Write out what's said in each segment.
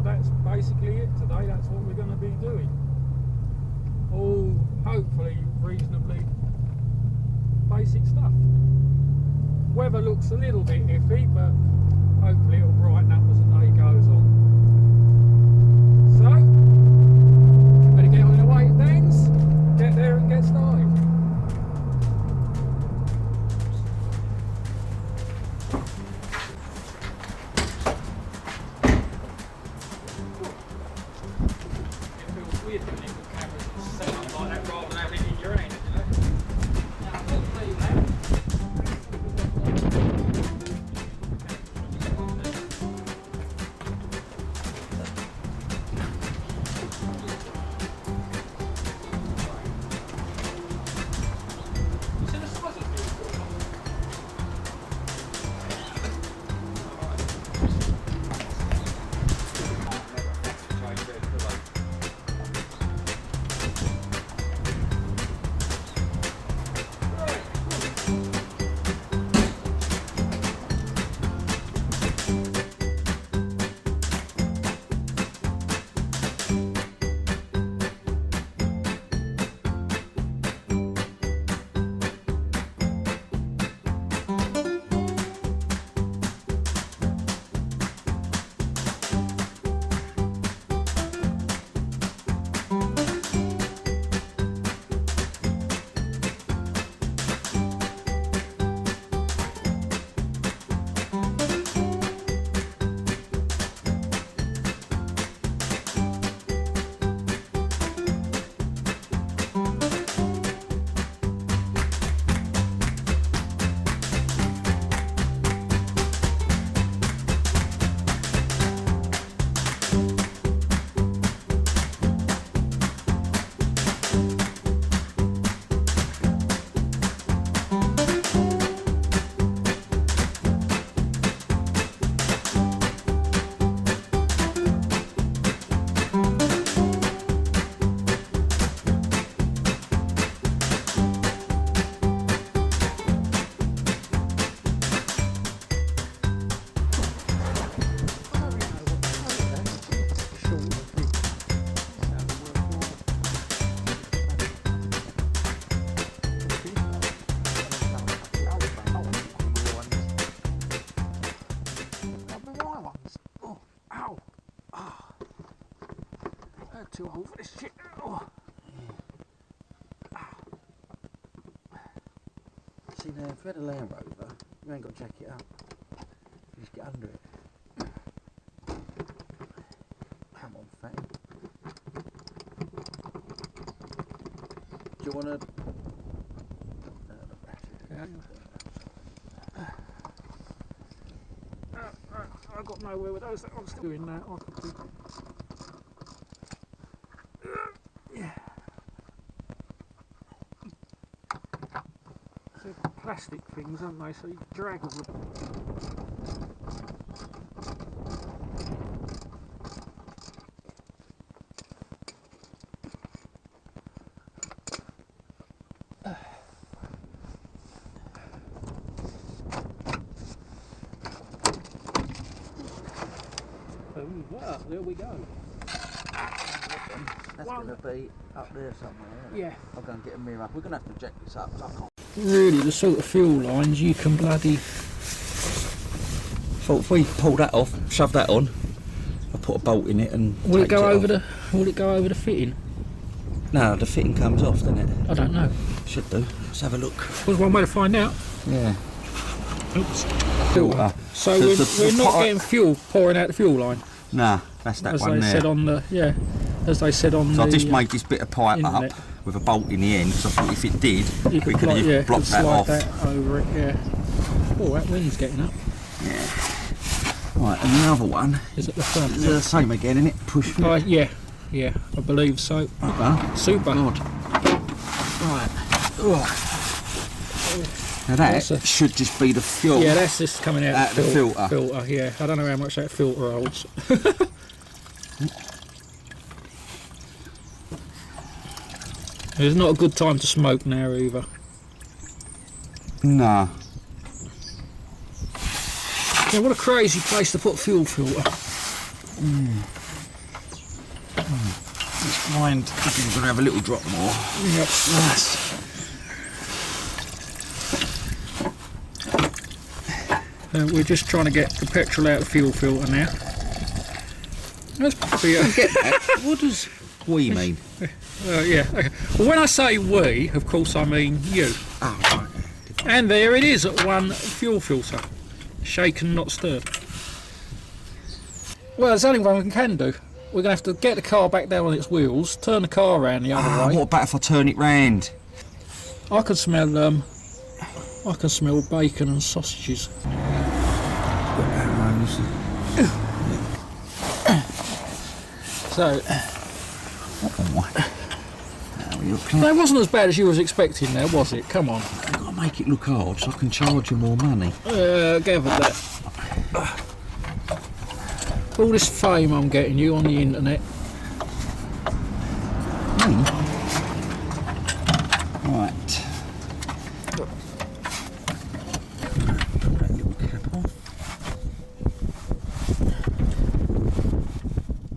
but that's basically it today. That's what we're going to be doing. All hopefully reasonably basic stuff. Weather looks a little bit iffy, but hopefully it'll brighten up as the day goes on. So, better get on the way it bends, get there and get started. It feels weird when you've got cameras set up like that rather than having it in your hand, isn't it? Now, I've got to leave that. Too old for this shit. Oh. See now, if we had a Land Rover, you ain't got to jack it up. You just get under it. Come on, fatty. Do you want to... I got nowhere with those. I'm still doing that. I could do. Yeah. They're plastic things, aren't they? So you drag them. Well, there we go. That's going to be up there somewhere, isn't it? Yeah. I'll go and get a mirror. We're going to have to jack this up, so I can't. Really, the sort of fuel lines you can bloody... So if we pull that off, shove that on, I'll put a bolt in it and will it go over off. will it go over the fitting? No, the fitting comes off, doesn't it? I don't know. Should do. Let's have a look. There's one way to find out. Yeah. Oops. Filter. So we're not getting fuel pouring out the fuel line. Nah, that's that as one they there. said on the as they said on so the. I just made this bit of pipe internet. up with a bolt in the end, because I thought if it did, you we could block, block that off. That over it, yeah. Oh, that wind's getting up. Yeah. Right, and the other one is at the front. Is the same again, isn't it? Push. Yeah, I believe so. Okay. Super. Good. Right. Oh. Now that should just be the fuel. Yeah, that's just coming out the filter. Yeah, I don't know how much that filter holds. It's not a good time to smoke now either. Nah. Yeah, what a crazy place to put fuel filter. Let's find if we're going to have a little drop more. Yep. Nice. We're just trying to get the petrol out of the fuel filter now. That's probably Get that? What does we mean? yeah. Okay. Well, when I say we, of course I mean you. Oh, right. And there it is at one fuel filter. Shaken, not stirred. Well, there's only one we can do. We're going to have to get the car back down on its wheels, turn the car around the other way. What about if I turn it round? I can smell bacon and sausages. So that wasn't as bad as you was expecting now, was it? Come on. I've got to make it look hard so I can charge you more money. Gathered that. All this fame I'm getting you on the internet. Right.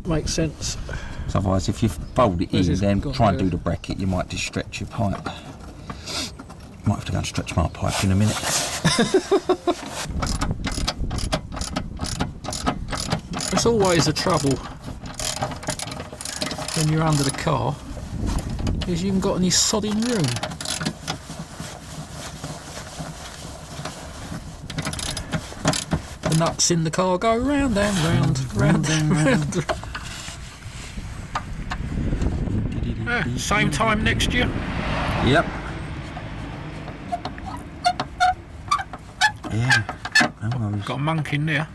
Makes sense. So otherwise, if you fold it in, then got try and do the bracket, you might just stretch your pipe. Might have to go and stretch my pipe in a minute. It's always a trouble when you're under the car, is you haven't got any sodding room. The nuts in the car go round and round, round and round. Same time next year? Yep. Yeah. Got a monk in there.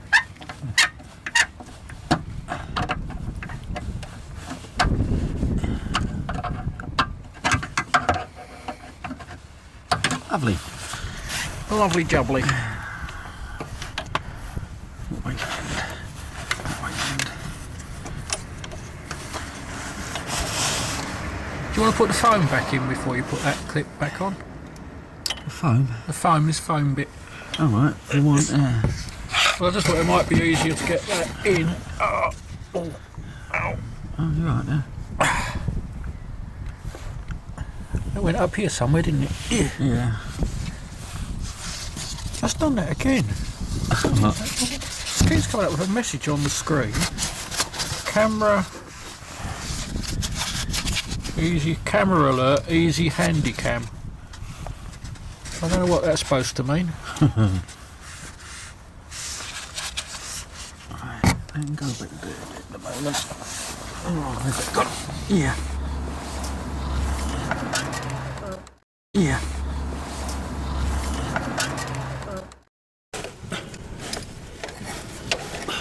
Lovely. Lovely jubbly. Do you want to put the foam back in before you put that clip back on? The foam? The foam, this foam bit. All right. You want? Well, I just thought it might be easier to get that in. Oh, ow. Oh, you're right there. That went up here somewhere, didn't it? Yeah. Just done that again. It keeps coming up with a message on the screen. Camera. Easy camera alert, easy handy cam. I don't know what that's supposed to mean. Right, and go back there at the moment. Oh, have it gone? Yeah. Yeah.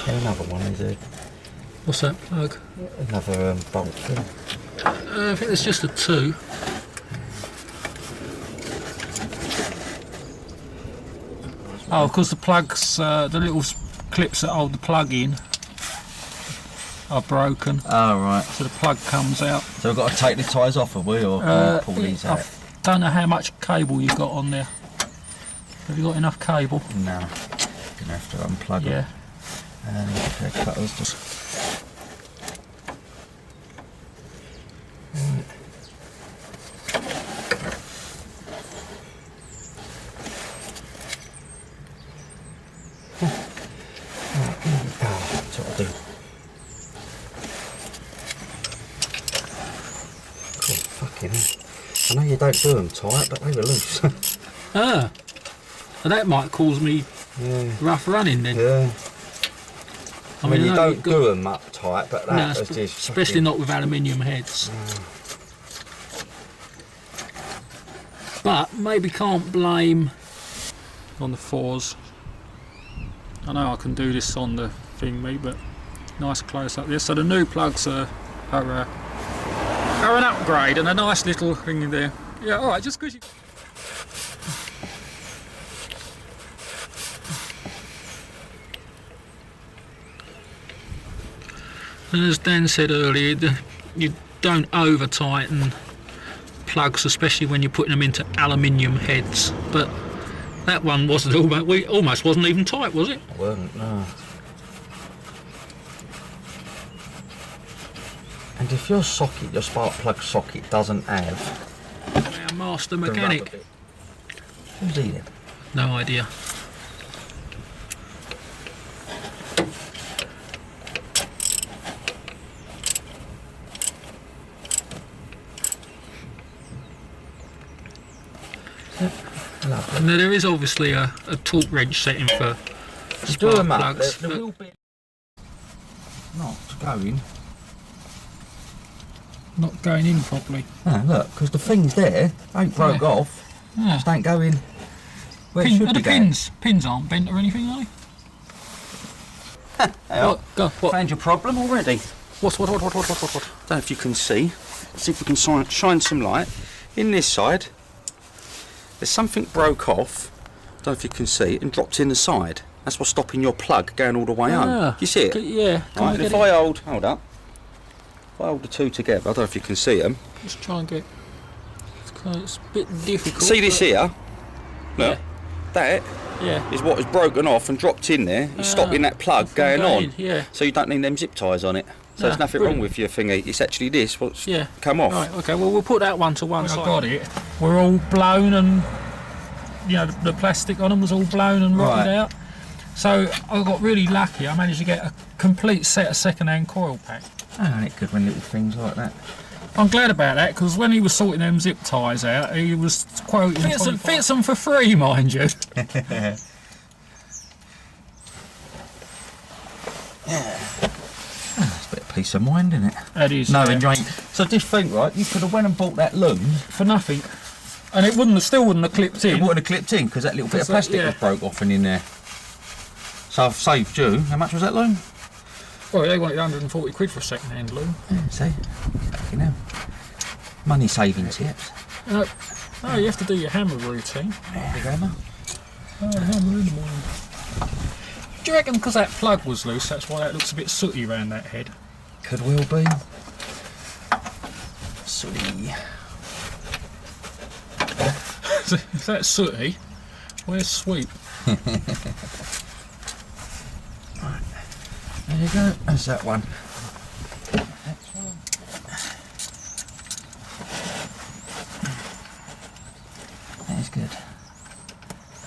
Another one, is it? What's that plug? Another bolt thing. I think there's just a 2. Oh, because the plugs, the little clips that hold the plug in are broken. Oh, right. So the plug comes out. So we've got to take the tyres off, have we, or pull these out? I don't know how much cable you've got on there. Have you got enough cable? No. You're going to have to unplug it. Yeah. And the cutters just... That's what I'll do. Cool, fucking hell. I know you don't do them tight, but they were loose. Ah, well, that might cause me rough running then. Yeah. I mean, you know don't do them up tight, but that was just... Especially not with aluminium heads. But maybe can't blame on the 4s. I know I can do this on the thing, me, but nice close up there. So the new plugs are an upgrade and a nice little thing in there. Yeah, all right, just because you... And as Dan said earlier, you don't over tighten plugs, especially when you're putting them into aluminium heads. But that one wasn't almost wasn't even tight, was it? It wasn't, no. And if your socket, your spark plug socket, doesn't have Our master mechanic. Who's he then? No idea. Lovely. Now there is obviously a torque wrench setting for Do spark them up. plugs. There will be not going. Not going in properly. No, look, because the thing's there, ain't broke off. Yeah. Just ain't going where it should Are be the going. pins aren't bent or anything, are they? What? What? Found your problem already. What? Don't know if you can see. See if we can shine some light. In this side, there's something broke off. Don't know if you can see, and dropped in the side. That's what's stopping your plug going all the way home. You see it? Yeah. Right, and if I hold up. If I hold the two together, I don't know if you can see them. Let's try and get. It's a bit difficult. See this here? Look, Yeah. that Yeah. is what is broken off and dropped in there. It's stopping that plug going on. Yeah. So you don't need them zip ties on it. So No, there's nothing brilliant. wrong with your thingy. It's actually this what's Yeah. come off. Right. Okay. Well, we'll put that one to one side. I got it. We're all blown and the plastic on them was all blown and rotted out. So I got really lucky. I managed to get a complete set of second-hand coil pack. Oh, ain't it good when little things like that. I'm glad about that because when he was sorting them zip ties out, he was quoting fits them for free, mind you. Yeah. It's a bit of peace of mind, isn't it? That is. No, you ain't. So just think, right? You could have went and bought that loom for nothing, and it still wouldn't have clipped in. It wouldn't have clipped in because that little bit of plastic was broke off and in there. So I've saved you. How much was that loom? Well, they wanted 140 quid for a second-hand loom. Yeah, see, you know, money saving tips. Oh, you have to do your hammer routine. Big hammer. Oh, hammer in the morning. Do you reckon because that plug was loose, that's why that looks a bit sooty around that head? Could well be. Sooty. If that's sooty, where's sweep? Right. There you go. That's that one. Next one. That's good.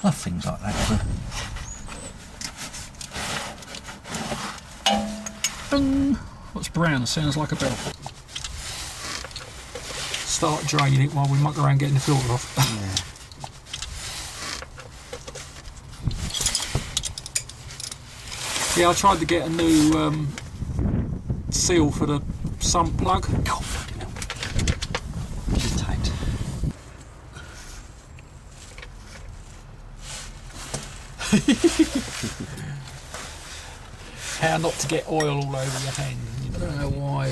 Love things like that. Ding. What's brown? Sounds like a bell. Start draining it while we muck around getting the filter off. Yeah, I tried to get a new seal for the sump plug. Oh, fucking hell. It's tight. How not to get oil all over your hand. You don't know why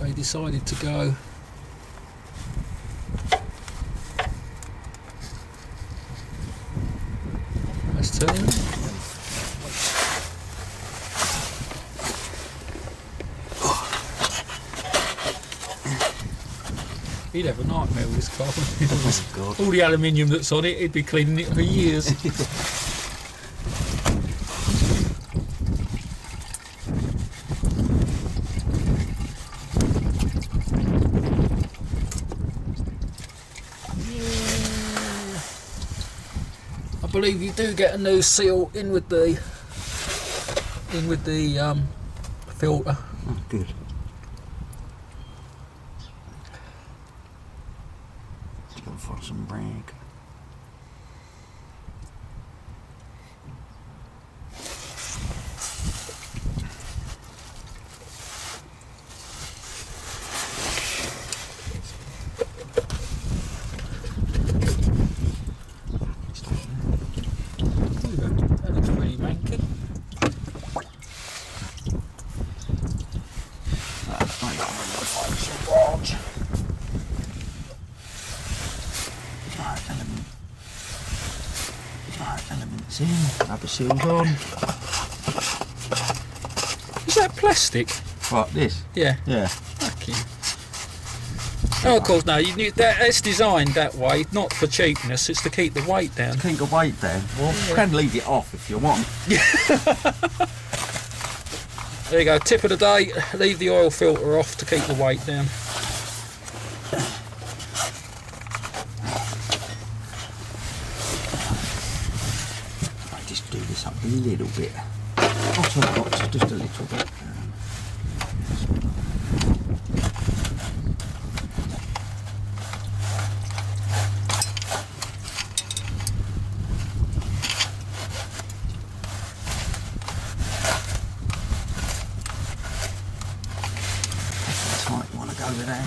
they decided to go. Let's turn. He'd have a nightmare with his car. Oh, God. All the aluminium that's on it, he'd be cleaning it for years. I believe you do get a new seal in with the filter. Oh, good. Let's go for some rag. That looks pretty manky. Elements in, rubber seals on. Is that plastic? What, this? Yeah. Yeah. Okay. Oh, of course, no. You need that. It's designed that way, not for cheapness. It's to keep the weight down. Keep the weight down. Well, you can leave it off if you want. There you go, tip of the day, leave the oil filter off to keep the weight down. I just do this up a little bit. Not a lot, just a little bit. You want to go with that?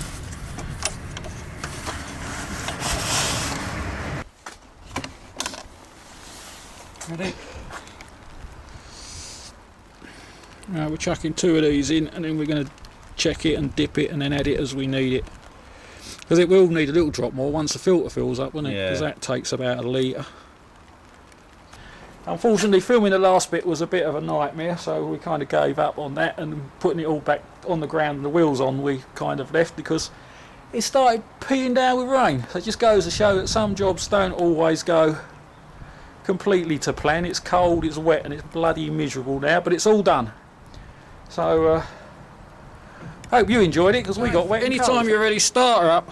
Ready? Right, we're chucking 2 of these in, and then we're going to check it and dip it and then add it as we need it. Because it will need a little drop more once the filter fills up, won't it? Because that takes about a litre. Unfortunately, filming the last bit was a bit of a nightmare, so we kind of gave up on that, and putting it all back on the ground and the wheels on, we kind of left because it started peeing down with rain. So it just goes to show that some jobs don't always go completely to plan. It's cold, it's wet, and it's bloody miserable now, but it's all done. So hope you enjoyed it, because we got wet. Anytime you're ready, start her up.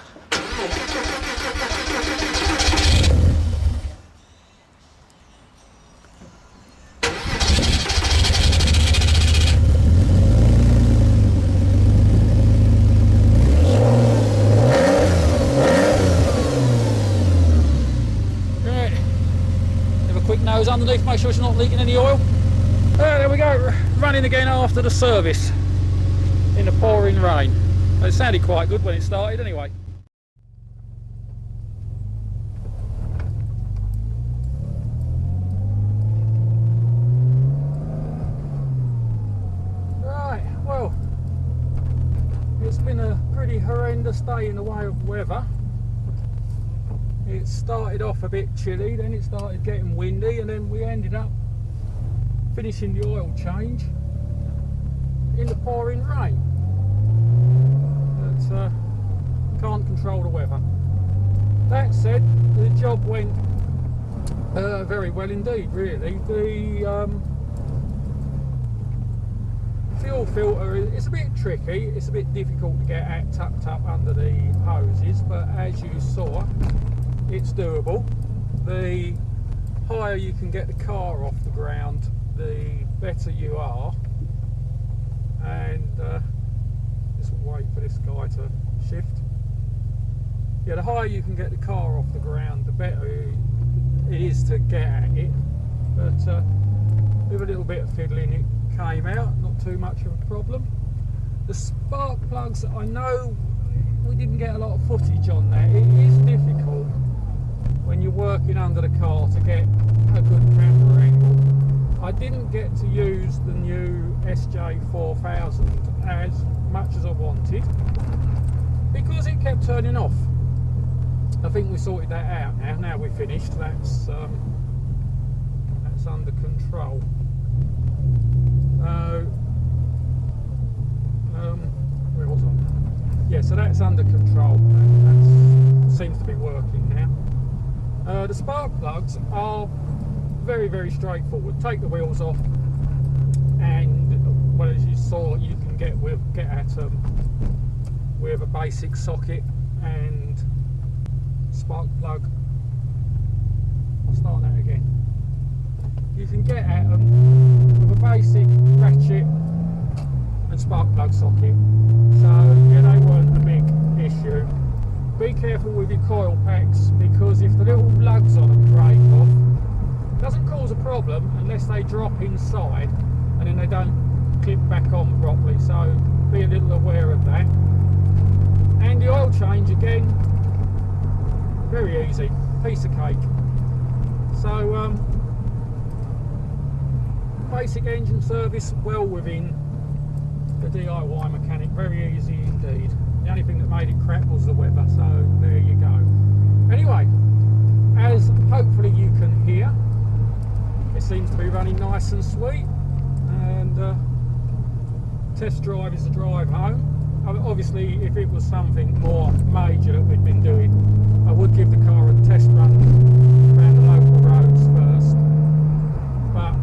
Nose underneath, make sure it's not leaking any oil. There we go, running again after the service in the pouring rain. It sounded quite good when it started anyway. Right, well, it's been a pretty horrendous day in the way of weather. It started off a bit chilly, then it started getting windy, and then we ended up finishing the oil change in the pouring rain. But can't control the weather. That said, the job went very well indeed, really. The fuel filter is a bit tricky, it's a bit difficult to get at tucked up under the hoses, but as you saw, it's doable. The higher you can get the car off the ground, the better you are. And just wait for this guy to shift. Yeah, the higher you can get the car off the ground, the better it is to get at it. But with a little bit of fiddling, it came out, not too much of a problem. The spark plugs, I know we didn't get a lot of footage on that. It is difficult when you're working under the car to get a good camera angle. I didn't get to use the new SJ4000 as much as I wanted because it kept turning off. I think we sorted that out now. Now we're finished. That's under control. Where was I? Yeah, so that's under control. That seems to be working now. The spark plugs are very, very straightforward. Take the wheels off, and well, as you saw, you can get at them with a basic socket and spark plug. I'll start that again. You can get at them with a basic ratchet and spark plug socket. So yeah, they weren't a big issue. Be careful with your coil packs, because if the little lugs on them break off, it doesn't cause a problem unless they drop inside and then they don't clip back on properly, so be a little aware of that. And the oil change again, very easy, piece of cake. So basic engine service, well within the DIY mechanic, very easy indeed. The only thing that made it crap was the weather, so there you go. Anyway, as hopefully you can hear, it seems to be running nice and sweet, and test drive is the drive home. Obviously, if it was something more major that we'd been doing, I would give the car a test run around the local roads first, but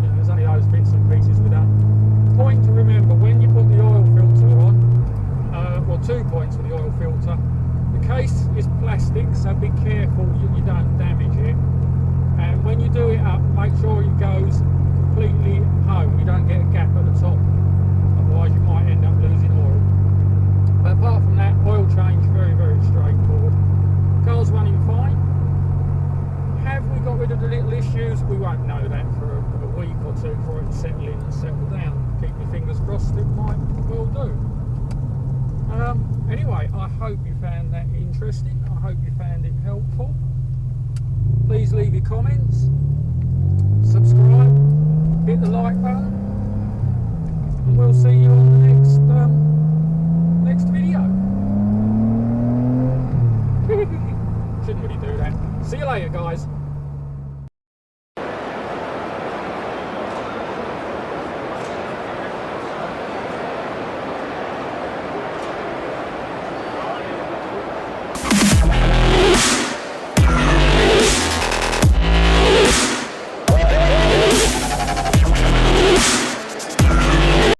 you know, there's only those bits and pieces we've done. Point to remember won't know that for a week or two before it settle in and settle down. Keep your fingers crossed, it might well do. Anyway, I hope you found that interesting. I hope you found it helpful. Please leave your comments, subscribe, hit the like button, and we'll see you on the next video. Shouldn't really do that. See you later, guys.